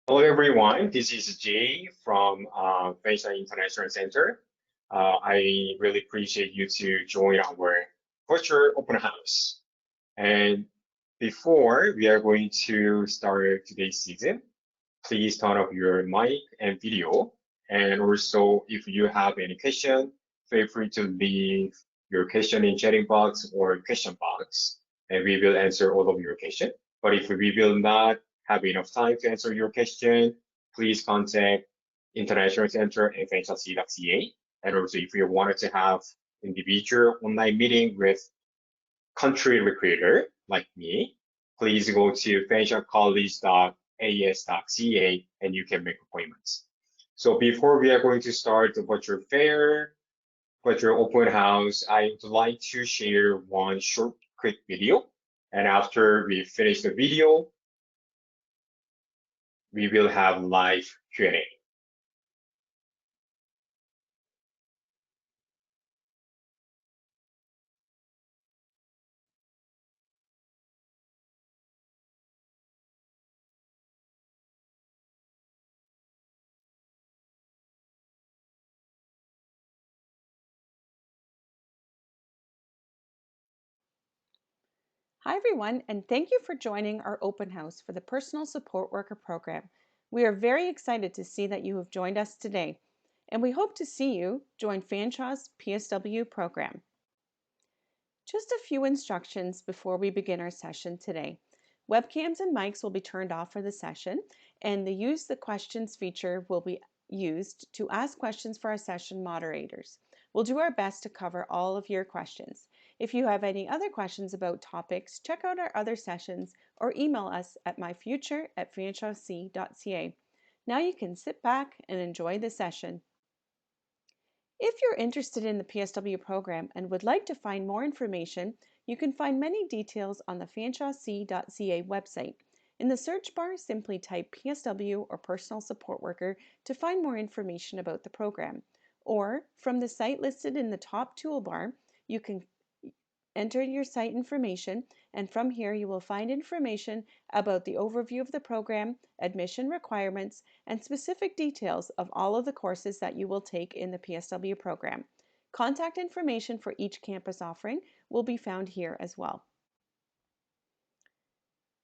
Hello everyone, this is Jay from Fanshawe International Center. I really appreciate you to join our virtual open house. And before we are going to start today's season, please turn off your mic and video. And also, if you have any question, feel free to leave your question in chatting box or question box, and we will answer all of your question. But if we will not have enough time to answer your question, please contact International Center at fanshawe.ca. And also, if you wanted to have individual online meeting with country recruiter like me, please go to fanshawecollege.as.ca and you can make appointments. So before we are going to start the virtual fair, virtual open house, I would like to share one short, quick video. And after we finish the video, we will have live Q&A. Hi everyone, and thank you for joining our open house for the Personal Support Worker program. We are very excited to see that you have joined us today, and we hope to see you join Fanshawe's PSW program. Just a few instructions before we begin our session today. Webcams and mics will be turned off for the session, and the Use the Questions feature will be used to ask questions for our session moderators. We'll do our best to cover all of your questions. If you have any other questions about topics, check out our other sessions or email us at myfuture@fanshawe.ca. Now you can sit back and enjoy the session. If you're interested in the PSW program and would like to find more information, you can find many details on the fanshawe.ca website. In the search bar, simply type PSW or Personal Support Worker to find more information about the program. Or, from the site listed in the top toolbar, you can enter your site information, and from here you will find information about the overview of the program, admission requirements, and specific details of all of the courses that you will take in the PSW program. Contact information for each campus offering will be found here as well.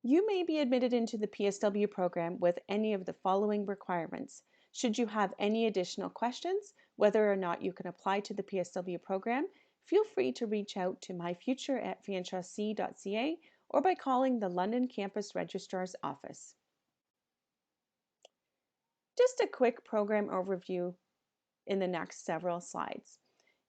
You may be admitted into the PSW program with any of the following requirements. Should you have any additional questions, whether or not you can apply to the PSW program, feel free to reach out to myfuture@fanshawe.ca or by calling the London Campus Registrar's Office. Just a quick program overview in the next several slides.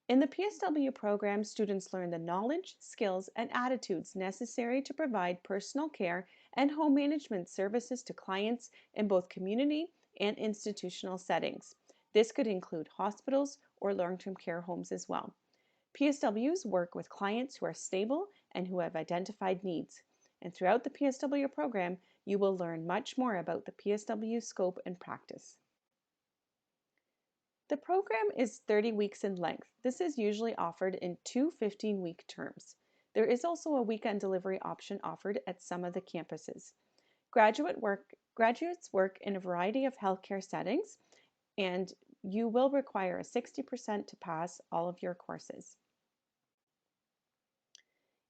In the PSW program, students learn the knowledge, skills, and attitudes necessary to provide personal care and home management services to clients in both community and institutional settings. This could include hospitals or long-term care homes as well. PSWs work with clients who are stable and who have identified needs. And throughout the PSW program, you will learn much more about the PSW scope and practice. The program is 30 weeks in length. This is usually offered in two 15-week terms. There is also a weekend delivery option offered at some of the campuses. Graduates work in a variety of healthcare settings, and you will require a 60% to pass all of your courses.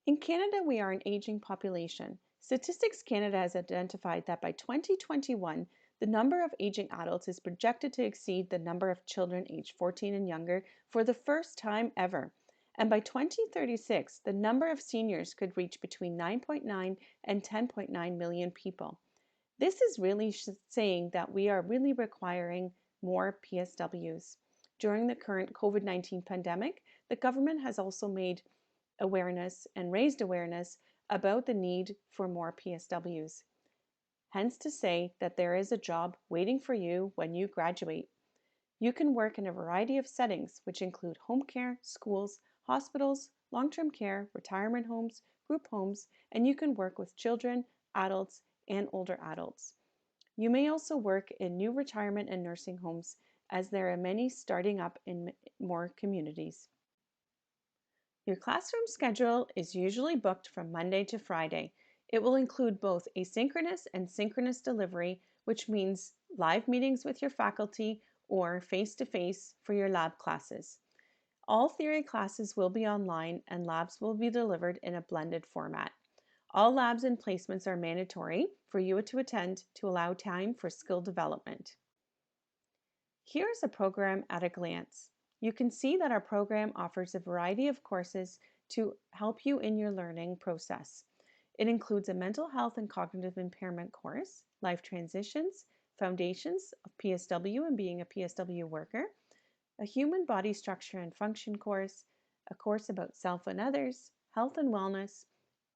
In Canada, we are an aging population. Statistics Canada has identified that by 2021, the number of aging adults is projected to exceed the number of children aged 14 and younger for the first time ever. And by 2036, the number of seniors could reach between 9.9 and 10.9 million people. This is really saying that we are really requiring more PSWs. During the current COVID-19 pandemic, the government has also made awareness and raised awareness about the need for more PSWs. Hence to say that there is a job waiting for you when you graduate. You can work in a variety of settings, which include home care, schools, hospitals, long-term care, retirement homes, group homes, and you can work with children, adults, and older adults. You may also work in new retirement and nursing homes, as there are many starting up in more communities. Your classroom schedule is usually booked from Monday to Friday. It will include both asynchronous and synchronous delivery which means live meetings with your faculty or face-to-face for your lab classes. All theory classes will be online and labs will be delivered in a blended format. All labs and placements are mandatory for you to attend to allow time for skill development. Here's a program at a glance. You can see that our program offers a variety of courses to help you in your learning process. It includes a mental health and cognitive impairment course, life transitions, foundations of PSW and being a PSW worker, a human body structure and function course, a course about self and others, health and wellness,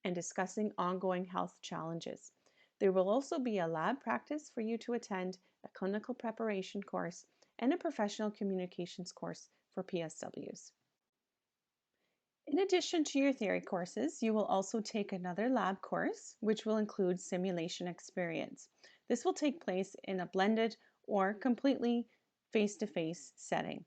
and discussing ongoing health challenges. There will also be a lab practice for you to attend, a clinical preparation course, and a professional communications course for PSWs. In addition to your theory courses, you will also take another lab course, which will include simulation experience. This will take place in a blended or completely face-to-face setting.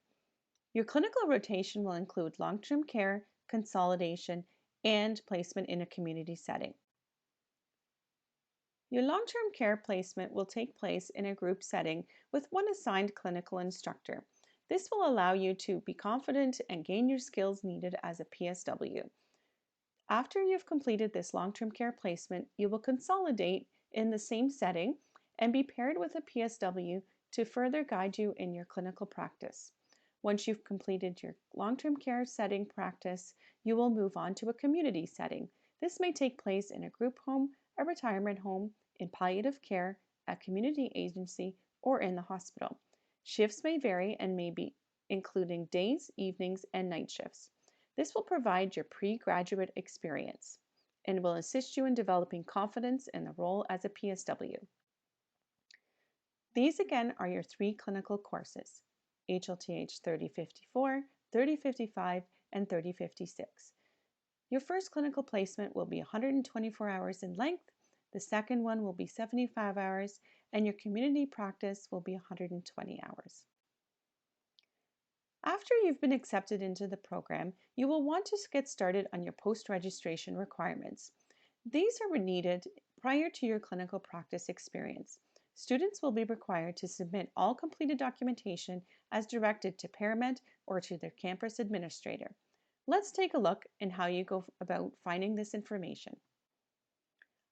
Your clinical rotation will include long-term care, consolidation, and placement in a community setting. Your long-term care placement will take place in a group setting with one assigned clinical instructor. This will allow you to be confident and gain your skills needed as a PSW. After you've completed this long-term care placement, you will consolidate in the same setting and be paired with a PSW to further guide you in your clinical practice. Once you've completed your long-term care setting practice, you will move on to a community setting. This may take place in a group home, a retirement home, in palliative care, a community agency, or in the hospital. Shifts may vary and may be including days, evenings, and night shifts. This will provide your pre-graduate experience and will assist you in developing confidence in the role as a PSW. These again are your 3 clinical courses: HLTH 3054, 3055, and 3056. Your first clinical placement will be 124 hours in length, the second one will be 75 hours, and your community practice will be 120 hours. After you've been accepted into the program, you will want to get started on your post-registration requirements. These are needed prior to your clinical practice experience. Students will be required to submit all completed documentation as directed to ParaMed or to their campus administrator. Let's take a look at how you go about finding this information.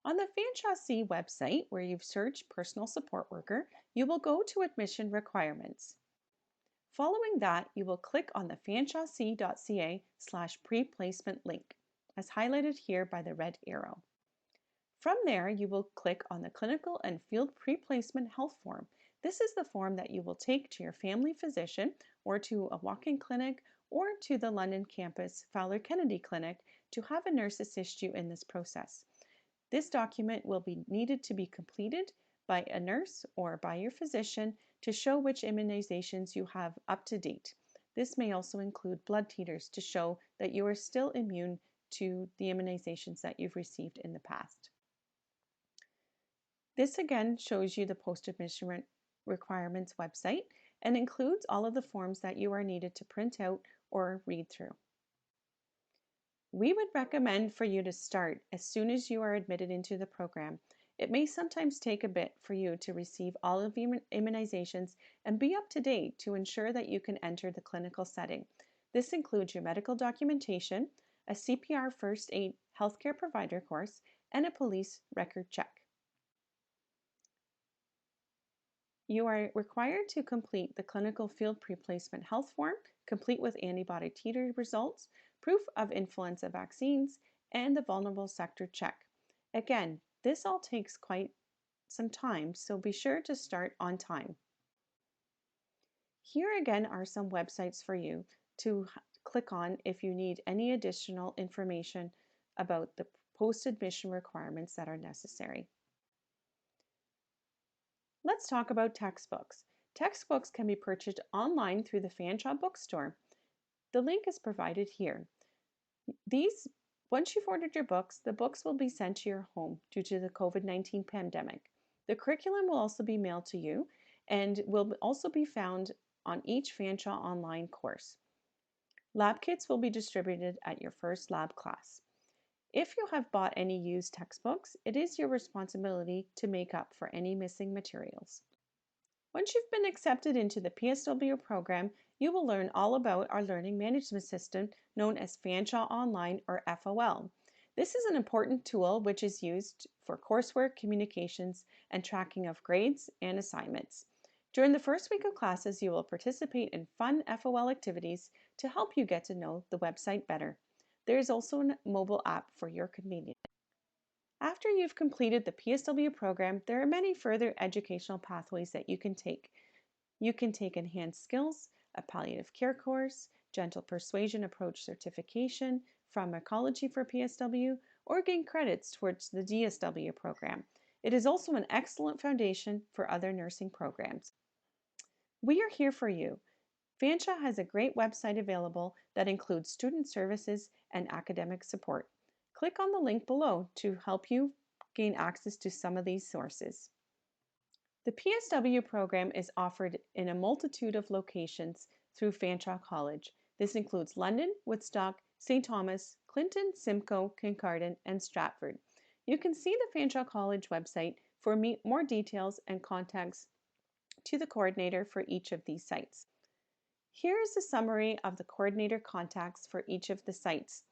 On the Fanshawe website, where you've searched Personal Support Worker, you will go to Admission Requirements. Following that, you will click on the fanshawe.ca/pre-placement link, as highlighted here by the red arrow. From there, you will click on the Clinical and Field Pre-Placement Health Form. This is the form that you will take to your family physician or to a walk-in clinic or to the London campus Fowler Kennedy Clinic to have a nurse assist you in this process. This document will be needed to be completed by a nurse or by your physician to show which immunizations you have up to date. This may also include blood titers to show that you are still immune to the immunizations that you've received in the past. This again shows you the post-admission requirements website and includes all of the forms that you are needed to print out or read through. We would recommend for you to start as soon as you are admitted into the program. It may sometimes take a bit for you to receive all of the immunizations and be up to date to ensure that you can enter the clinical setting. This includes your medical documentation, a CPR first aid healthcare provider course, and a police record check. You are required to complete the clinical field pre-placement health form, complete with antibody titer results, proof of influenza vaccines, and the vulnerable sector check. Again, this all takes quite some time, so be sure to start on time. Here again are some websites for you to click on if you need any additional information about the post-admission requirements that are necessary. Let's talk about textbooks. Textbooks can be purchased online through the Fanshawe bookstore. The link is provided here. Once you've ordered your books, the books will be sent to your home due to the COVID-19 pandemic. The curriculum will also be mailed to you and will also be found on each Fanshawe online course. Lab kits will be distributed at your first lab class. If you have bought any used textbooks, it is your responsibility to make up for any missing materials. Once you've been accepted into the PSW program, you will learn all about our learning management system known as Fanshawe Online or FOL. This is an important tool which is used for coursework, communications, and tracking of grades and assignments. During the first week of classes, you will participate in fun FOL activities to help you get to know the website better. There is also a mobile app for your convenience. After you've completed the PSW program, there are many further educational pathways that you can take. You can take enhanced skills, a palliative care course, gentle persuasion approach certification, pharmacology for PSW, or gain credits towards the DSW program. It is also an excellent foundation for other nursing programs. We are here for you. Fanshawe has a great website available that includes student services and academic support. Click on the link below to help you gain access to some of these sources. The PSW program is offered in a multitude of locations through Fanshawe College. This includes London, Woodstock, St. Thomas, Clinton, Simcoe, Kincardine, and Stratford. You can see the Fanshawe College website for more details and contacts to the coordinator for each of these sites. Here is a summary of the coordinator contacts for each of the sites.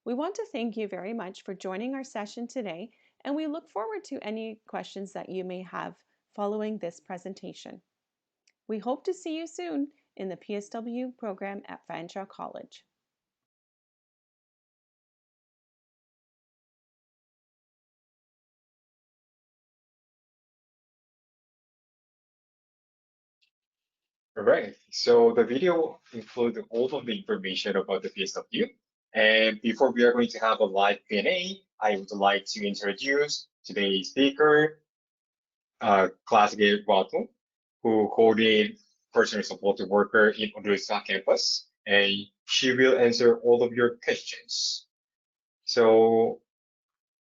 We want to thank you very much for joining our session today, and we look forward to any questions that you may have following this presentation. We hope to see you soon in the PSW program at Fanshawe College. All right, so the video includes all of the information about the PSW. And before we are going to have a live Q&A, I would like to introduce today's speaker, Classic Walton, who coordinates personal support worker in Woodstock campus, and she will answer all of your questions. So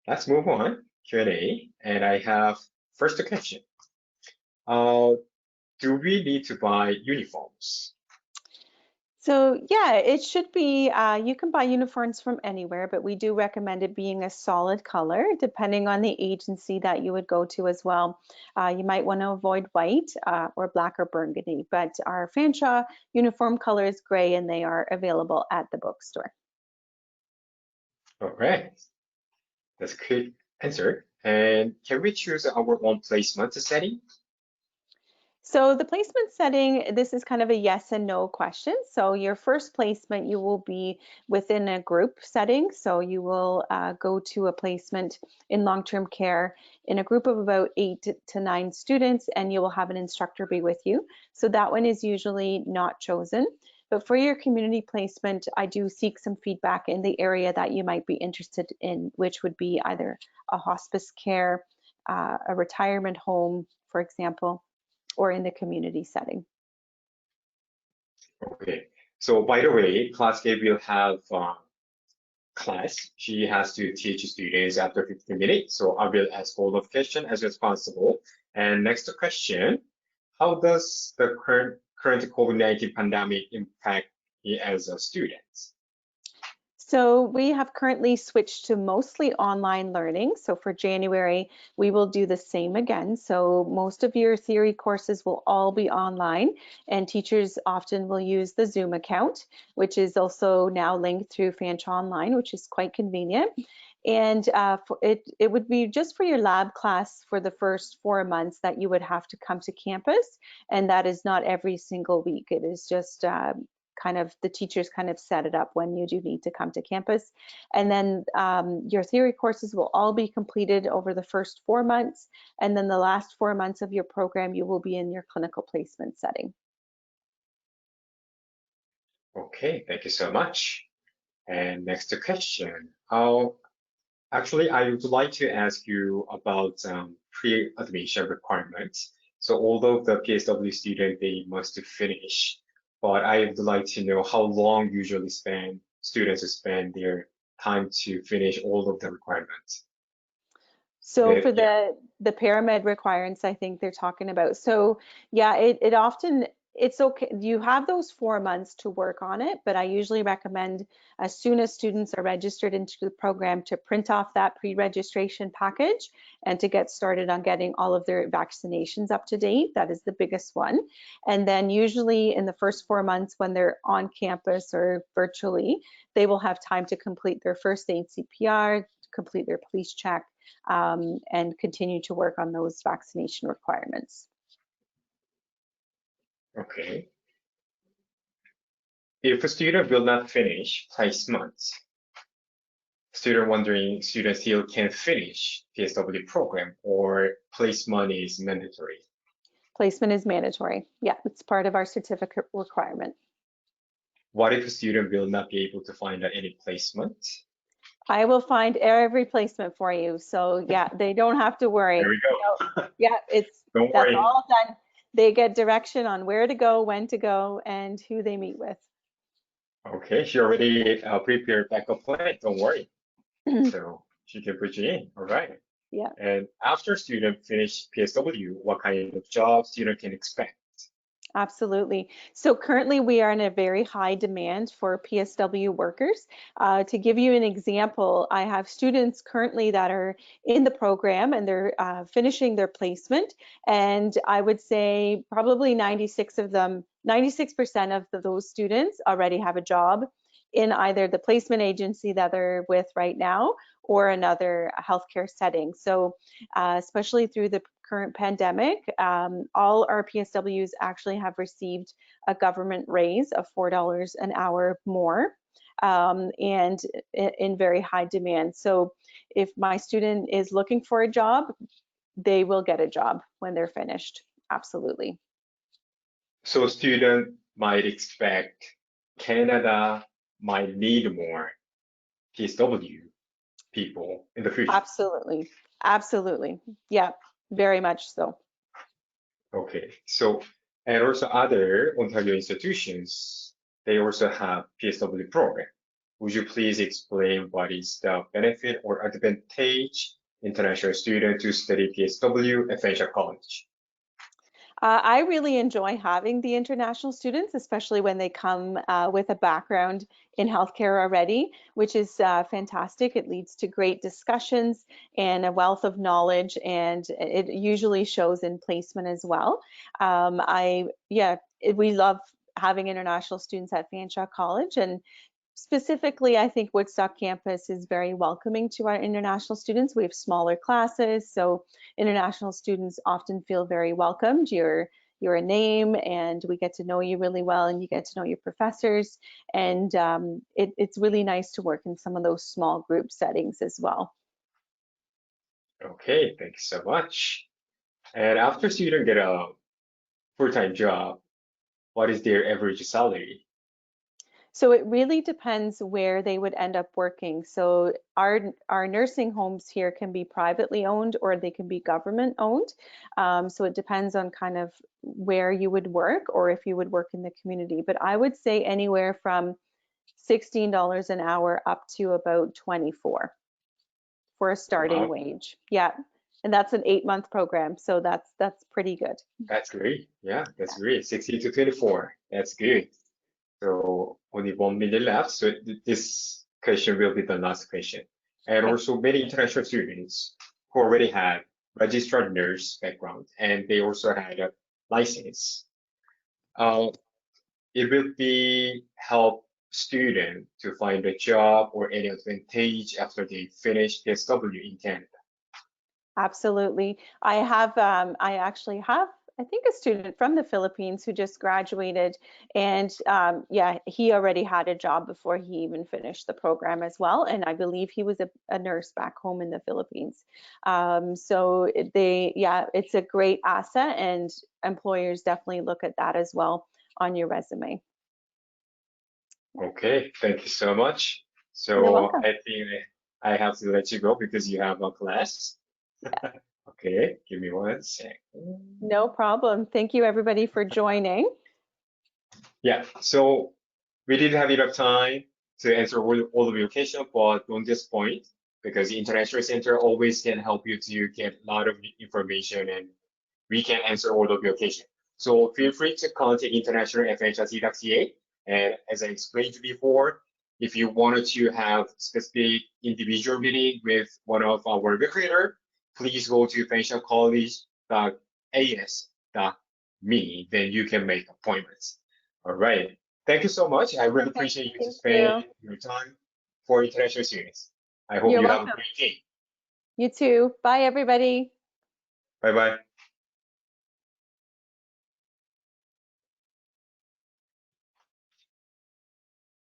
let's move on, Q&A, and I have first question. Do we need to buy uniforms? So yeah, it should be, you can buy uniforms from anywhere, but we do recommend it being a solid color, depending on the agency that you would go to as well. You might want to avoid white or black or burgundy, but our Fanshawe uniform color is gray and they are available at the bookstore. All right, that's a quick answer. And can we choose our own placement setting? So the placement setting, this is kind of a yes and no question. So your first placement, you will be within a group setting. So you will go to a placement in long-term care in a group of about 8 to 9 students, and you will have an instructor be with you. So that one is usually not chosen. But for your community placement, I do seek some feedback in the area that you might be interested in, which would be either a hospice care, a retirement home, for example, or in the community setting. Okay, so by the way, class A will have class. She has to teach students after 15 minutes. So I will ask all of questions as responsible. And next question, how does the current COVID-19 pandemic impact me as a student? So we have currently switched to mostly online learning. So for January, we will do the same again. So most of your theory courses will all be online, and teachers often will use the Zoom account, which is also now linked through Fanshawe Online, which is quite convenient. And it would be just for your lab class for the first 4 months that you would have to come to campus. And that is not every single week. It is just kind of the teachers kind of set it up when you do need to come to campus. And then your theory courses will all be completed over the first 4 months. And then the last 4 months of your program, you will be in your clinical placement setting. Okay, thank you so much. And next question. Actually, I would like to ask you about pre-admission requirements. So although the PSW student, they must finish, but I would like to know how long usually students spend their time to finish all of the requirements. So for Yeah. the paramed requirements, I think they're talking about. So yeah, it often it's okay. You have those 4 months to work on it, but I usually recommend as soon as students are registered into the program to print off that pre-registration package and to get started on getting all of their vaccinations up to date. That is the biggest one. And then usually in the first 4 months when they're on campus or virtually, they will have time to complete their first aid CPR, complete their police check, and continue to work on those vaccination requirements. Okay. If a student will not finish placement, student still can finish PSW program, or placement is mandatory? Placement is mandatory. Yeah, it's part of our certificate requirement. What if a student will not be able to find any placement? I will find every placement for you. So yeah, they don't have to worry. There we go. No, yeah, Don't that's worry. all done. They get direction on where to go, when to go, and who they meet with. Okay, she already prepared backup plan. Don't worry. So she can put you in. All right. Yeah. And after student finish PSW, what kind of job student can expect? Absolutely. So currently we are in a very high demand for PSW workers. To give you an example, I have students currently that are in the program and they're finishing their placement. And I would say probably 96% of those students already have a job in either the placement agency that they're with right now or another healthcare setting. So especially through the current pandemic, all our PSWs actually have received a government raise of $4 an hour more, and in very high demand. So if my student is looking for a job, they will get a job when they're finished. Absolutely. So student might expect Canada might need more PSW people in the future. Absolutely. Absolutely. Yeah, very much so. Okay, so, and also other Ontario institutions, they also have PSW program. Would you please explain what is the benefit or advantage international student to study PSW at Fanshawe College? I really enjoy having the international students, especially when they come with a background in healthcare already, which is fantastic. It leads to great discussions and a wealth of knowledge, and it usually shows in placement as well. We love having international students at Fanshawe College, and specifically, I think Woodstock campus is very welcoming to our international students. We have smaller classes, so international students often feel very welcomed. You're a name, and we get to know you really well, and you get to know your professors. And it's really nice to work in some of those small group settings as well. Okay, thank you so much. And after student get a full-time job, what is their average salary? So it really depends where they would end up working. So our nursing homes here can be privately owned or they can be government owned. So it depends on kind of where you would work or if you would work in the community. But I would say anywhere from $16 an hour up to about 24 for a starting Wow, wage. Yeah. And that's an 8-month program. So that's pretty good. that's great. Yeah, that's great. 60 to 24. That's good. So only 1 minute left. So this question will be the last question. And Okay. also many international students who already have registered nurse background and they also had a license. Uh, it will be help student to find a job or any advantage after they finish PSW in Canada. Absolutely. I actually have, I think, a student from the Philippines who just graduated, and yeah, he already had a job before he even finished the program as well. And I believe he was a nurse back home in the Philippines. Yeah, it's a great asset, and employers definitely look at that as well on your resume. Okay, thank you so much. You're So welcome. I think I have to let you go because you have a class. Okay, give me 1 second. No problem. Thank you, everybody, for joining. Yeah, so we didn't have enough time to answer all of your questions, but on this point, because the International Center always can help you to get a lot of information and we can answer all of your questions. So feel free to contact international@fanshawe.ca. And as I explained before, if you wanted to have specific individual meeting with one of our recruiter, please go to fanshawecollege.as.me. Then you can make appointments. All right. Thank you so much. I really appreciate you to Thank spend you. your time for international students. I hope You're you have a welcome. great day. You too. Bye, everybody. Bye bye.